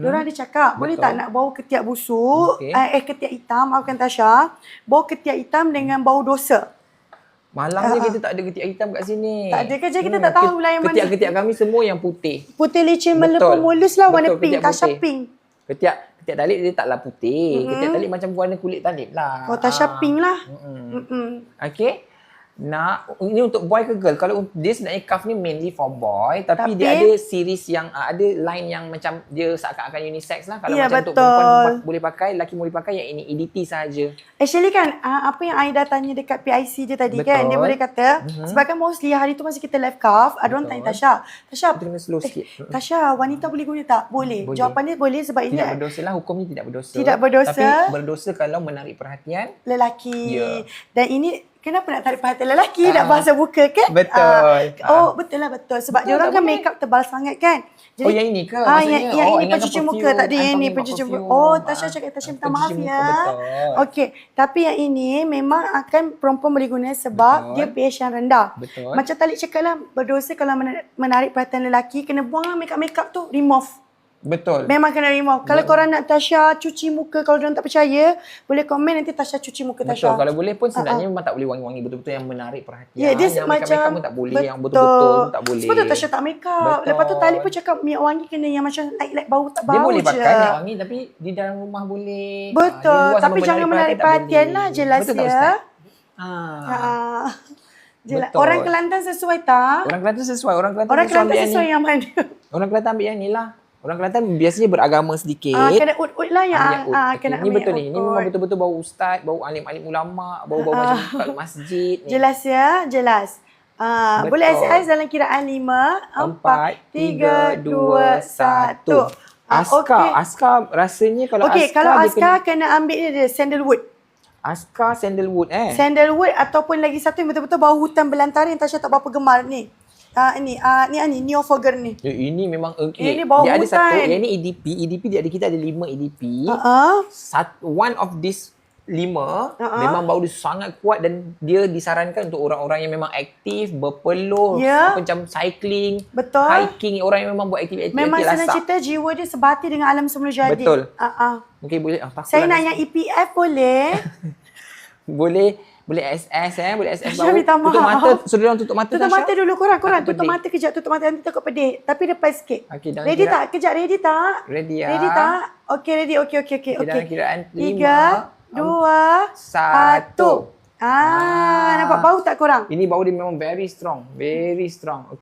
Diorang ada cakap, boleh tak nak bau ketiak busuk, ketiak hitam, maafkan Tasha, bau ketiak hitam dengan bau dosa. Malangnya kita tak ada ketiak hitam kat sini. Tak ada kerja, kita tak tahu lah yang mana. Ketiak-ketiak kami semua yang putih. Putih licin melepah mulus lah, warna pink, Tasha putih. pink. Ketiak talip dia taklah putih. Ketiak talip macam warna kulit talip lah. Oh, Tasha pink lah. Okay. Ini untuk boy ke girl? Kalau dia sebenarnya cuff ni mainly for boy, tapi dia ada series yang ada line yang macam dia seakan-akan unisex lah. Kalau macam untuk perempuan boleh pakai, lelaki boleh pakai, yang ini EDP sahaja. Actually kan, apa yang Aida tanya dekat PIC dia tadi kan, dia boleh kata, sebabkan mostly hari tu masa kita live cuff, ada orang tanya Tasha, kita kena slow sikit. Tasha, wanita boleh guna tak? Boleh. Jawapan dia boleh sebab ini tidak berdosa lah, hukum ni tidak berdosa. Tidak berdosa. Tapi berdosa kalau menarik perhatian lelaki. Dan ini kenapa nak tarik perhatian lelaki? Nak bahasa buka kan? Betul. Betul lah, betul. Sebab dia orang kan makeup tebal sangat kan. Jadi, yang ini ke? Yang ini pencuci muka tadi. Yang ini pencuci muka. Tasha cakap, Tasha minta maaf ya. Okey. Tapi yang ini memang akan perempuan boleh guna sebab dia pH yang rendah. Betul. Macam Talik cakap lah, berdosa kalau menarik perhatian lelaki, kena buang lah makeup tu, remove. Betul. Memang kena remove. Kalau korang nak Tasha cuci muka, kalau diorang tak percaya, boleh komen nanti Tasha cuci muka Tasha. Betul. Kalau boleh pun sebenarnya memang tak boleh wangi-wangi betul-betul yang menarik perhatian. Ya, dia yang macam makeup pun tak boleh, yang betul-betul pun tak boleh. Sebab tu Tasha tak makeup. Lepas tu Tali pun cakap minyak wangi kena yang macam like bau tak bau je. Dia boleh pakai minyak wangi tapi di dalam rumah boleh. Betul. Tapi jangan menarik perhatian lah, jelas betul, ya. Jelas. Orang Kelantan sesuai tak? Orang Kelantan sesuai. Orang Kelantan sesuai yang mana? Orang Kelantan ambil yang ni lah. Orang Kelantan biasanya beragama sedikit. Kena ut-ut lah yang kena ambil. Ini betul ni. Ini memang betul-betul bau ustaz, bau alim-alim ulama, bau-bau macam kat masjid ni. Jelas ya, jelas. Boleh SMS dalam kiraan 5, 4, 3, 2, 1. Askar rasanya kalau kalau Askar kena ambil dia sandalwood. Askar sandalwood Sandalwood ataupun lagi satu yang betul-betul bau hutan belantara yang Tasha tak berapa gemar ni. Ni Neofoger ni. Ini memang ini bau dia hutan. Ada satu, yang ni EDP dia ada, kita ada 5 EDP. One of this 5 memang bau dia sangat kuat dan dia disarankan untuk orang-orang yang memang aktif, berpeluh, macam cycling, hiking, orang yang memang buat aktiviti. Memang senang cerita jiwa dia sebati dengan alam semula jadi. Betul. Mungkin boleh saya nak yang EPF boleh? Boleh SS boleh SS bau. Tutup mata, suruh orang tutup mata. Tutup mata dulu korang tutup mata kejap, tutup mata nanti takut pedih. Tapi depan sikit. Ready tak? Kejap, ready tak? Ready ya. Ready tak? Okey, ready. Okey. Dalam kiraan 3, 2, 1. Nampak bau tak korang? Ini bau dia memang very strong.